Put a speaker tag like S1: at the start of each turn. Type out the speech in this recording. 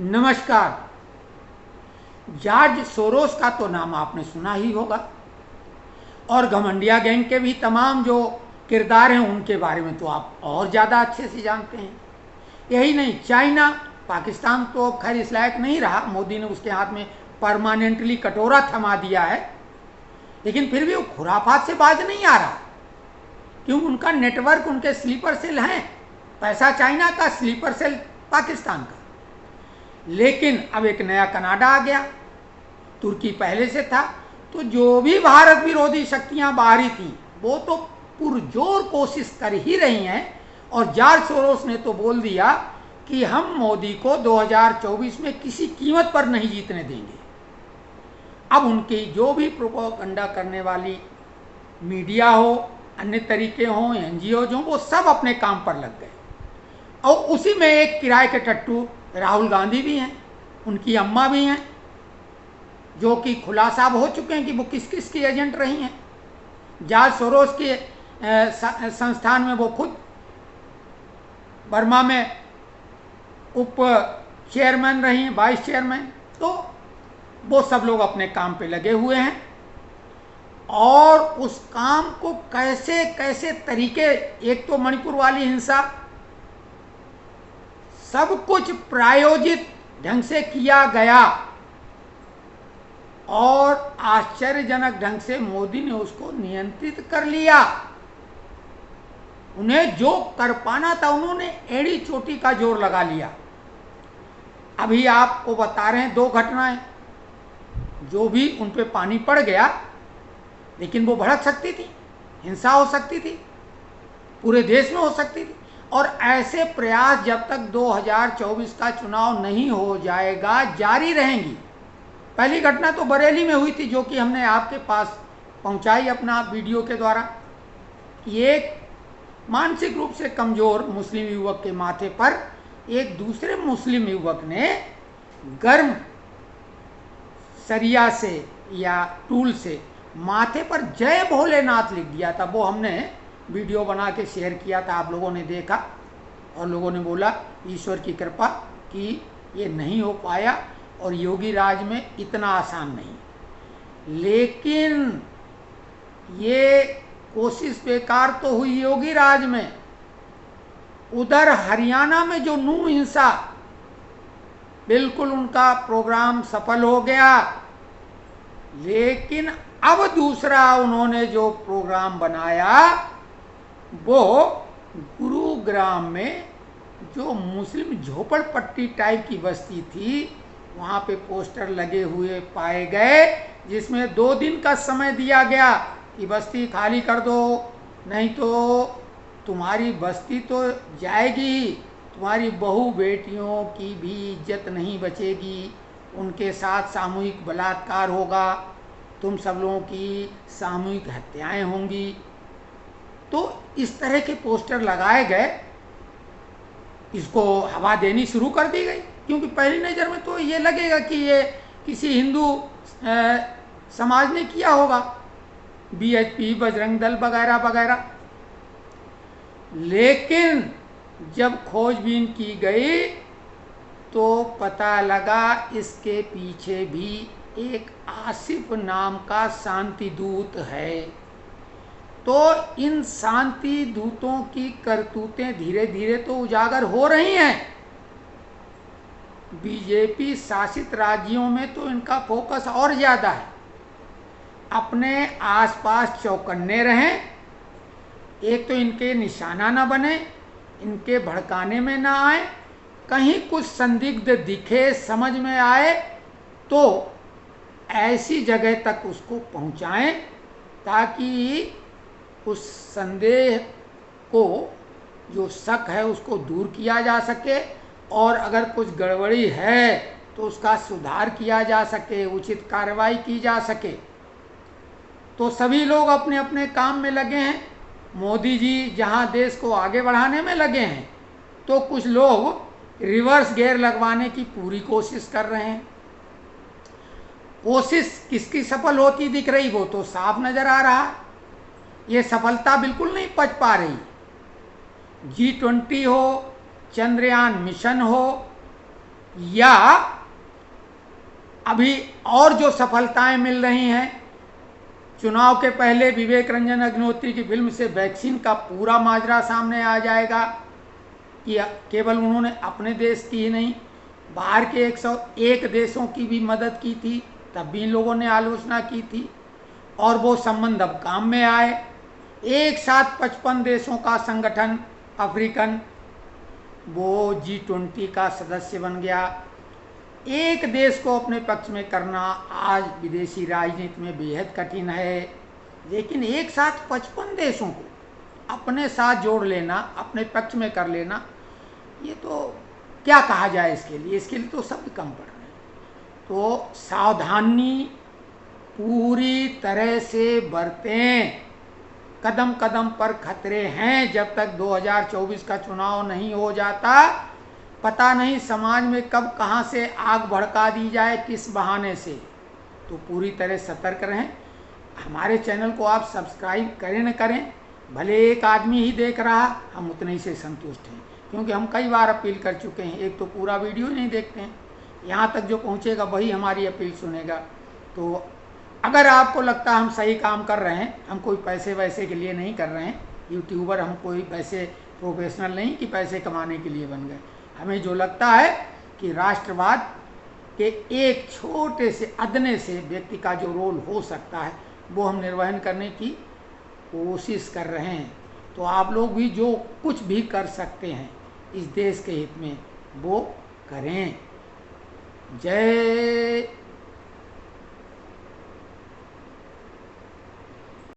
S1: नमस्कार। George Soros का तो नाम आपने सुना ही होगा और घमंडिया गैंग के भी तमाम जो किरदार हैं उनके बारे में तो आप और ज़्यादा अच्छे से जानते हैं। यही नहीं, चाइना, पाकिस्तान तो खैर इस लायक नहीं रहा, मोदी ने उसके हाथ में परमानेंटली कटोरा थमा दिया है, लेकिन फिर भी वो खुराफात से बाज नहीं आ रहा क्योंकि उनका नेटवर्क, उनके स्लीपर सेल हैं। पैसा चाइना का, स्लीपर सेल पाकिस्तान का। लेकिन अब एक नया कनाडा आ गया, तुर्की पहले से था, तो जो भी भारत विरोधी शक्तियां बाहरी थी वो तो पुरजोर कोशिश कर ही रही हैं। और जॉर्ज सोरोस ने तो बोल दिया कि हम मोदी को 2024 में किसी कीमत पर नहीं जीतने देंगे। अब उनकी जो भी प्रोपेगेंडा करने वाली मीडिया हो, अन्य तरीके हों, एनजीओ जो, वो सब अपने काम पर लग गए। और उसी में एक किराए के टट्टू राहुल गांधी भी हैं, उनकी अम्मा भी हैं, जो कि खुलासा हो चुके हैं कि वो किस किस की एजेंट रही हैं। जॉर्ज सोरोस के संस्थान में वो खुद बर्मा में उप चेयरमैन रही हैं, वाइस चेयरमैन। तो वो सब लोग अपने काम पे लगे हुए हैं और उस काम को कैसे कैसे तरीके, एक तो मणिपुर वाली हिंसा, सब कुछ प्रायोजित ढंग से किया गया और आश्चर्यजनक ढंग से मोदी ने उसको नियंत्रित कर लिया। उन्हें जो कर पाना था उन्होंने एड़ी चोटी का जोर लगा लिया। अभी आपको बता रहे हैं दो घटनाएं, जो भी उन पे पानी पड़ गया, लेकिन वो भड़क सकती थी, हिंसा हो सकती थी, पूरे देश में हो सकती थी। और ऐसे प्रयास जब तक 2024 का चुनाव नहीं हो जाएगा जारी रहेंगी। पहली घटना तो बरेली में हुई थी, जो कि हमने आपके पास पहुंचाई अपना वीडियो के द्वारा। एक मानसिक रूप से कमजोर मुस्लिम युवक के माथे पर एक दूसरे मुस्लिम युवक ने गर्म सरिया से या टूल से माथे पर जय भोलेनाथ लिख दिया था। वो हमने वीडियो बना के शेयर किया था, आप लोगों ने देखा और लोगों ने बोला ईश्वर की कृपा कि ये नहीं हो पाया और योगी राज में इतना आसान नहीं। लेकिन ये कोशिश बेकार तो हुई योगी राज में। उधर हरियाणा में जो नू हिंसा, बिल्कुल उनका प्रोग्राम सफल हो गया। लेकिन अब दूसरा उन्होंने जो प्रोग्राम बनाया वो गुरुग्राम में जो मुस्लिम झोपड़पट्टी टाइप की बस्ती थी, वहाँ पे पोस्टर लगे हुए पाए गए, जिसमें 2 दिन का समय दिया गया कि बस्ती खाली कर दो, नहीं तो तुम्हारी बस्ती तो जाएगी, तुम्हारी बहू बेटियों की भी इज्जत नहीं बचेगी, उनके साथ सामूहिक बलात्कार होगा, तुम सब लोगों की सामूहिक हत्याएं होंगी। तो इस तरह के पोस्टर लगाए गए, इसको हवा देनी शुरू कर दी गई, क्योंकि पहली नज़र में तो ये लगेगा कि ये किसी हिंदू समाज ने किया होगा, बीएचपी, बजरंग दल वगैरह वगैरह। लेकिन जब खोजबीन की गई तो पता लगा इसके पीछे भी एक आसिफ नाम का शांति दूत है। तो इन शांति दूतों की करतूतें धीरे धीरे तो उजागर हो रही हैं। बीजेपी शासित राज्यों में तो इनका फोकस और ज़्यादा है। अपने आसपास चौकन्ने रहें, एक तो इनके निशाना ना बने, इनके भड़काने में ना आए, कहीं कुछ संदिग्ध दिखे, समझ में आए तो ऐसी जगह तक उसको पहुंचाएं ताकि उस संदेह को, जो शक है, उसको दूर किया जा सके और अगर कुछ गड़बड़ी है तो उसका सुधार किया जा सके, उचित कार्रवाई की जा सके। तो सभी लोग अपने अपने काम में लगे हैं। मोदी जी जहां देश को आगे बढ़ाने में लगे हैं, तो कुछ लोग रिवर्स गियर लगवाने की पूरी कोशिश कर रहे हैं। कोशिश किसकी सफल होती दिख रही वो तो साफ नजर आ रहा। ये सफलता बिल्कुल नहीं पच पा रही। G20 हो, चंद्रयान मिशन हो, या अभी और जो सफलताएं मिल रही हैं, चुनाव के पहले विवेक रंजन अग्निहोत्री की फिल्म से वैक्सीन का पूरा माजरा सामने आ जाएगा कि केवल उन्होंने अपने देश की ही नहीं, बाहर के 101 देशों की भी मदद की थी, तब भी लोगों ने आलोचना की थी, और वो संबंध अब काम में आए। एक साथ 55 देशों का संगठन अफ्रीकन, वो G20 का सदस्य बन गया। एक देश को अपने पक्ष में करना आज विदेशी राजनीति में बेहद कठिन है, लेकिन एक साथ 55 देशों को अपने साथ जोड़ लेना, अपने पक्ष में कर लेना, ये तो क्या कहा जाए इसके लिए तो शब्द कम पड़ रहे हैं। तो सावधानी पूरी तरह से बरतें, कदम कदम पर खतरे हैं। जब तक 2024 का चुनाव नहीं हो जाता, पता नहीं समाज में कब कहां से आग भड़का दी जाए, किस बहाने से। तो पूरी तरह सतर्क रहें। हमारे चैनल को आप सब्सक्राइब करें न करें, भले एक आदमी ही देख रहा, हम उतने ही से संतुष्ट हैं, क्योंकि हम कई बार अपील कर चुके हैं। एक तो पूरा वीडियो नहीं देखते हैं, यहाँ तक जो पहुँचेगा वही हमारी अपील सुनेगा। तो अगर आपको लगता है हम सही काम कर रहे हैं, हम कोई पैसे वैसे के लिए नहीं कर रहे हैं, यूट्यूबर हम कोई पैसे प्रोफेशनल नहीं कि पैसे कमाने के लिए बन गए। हमें जो लगता है कि राष्ट्रवाद के एक छोटे से अदने से व्यक्ति का जो रोल हो सकता है, वो हम निर्वहन करने की कोशिश कर रहे हैं। तो आप लोग भी जो कुछ भी कर सकते हैं इस देश के हित में, वो करें। जय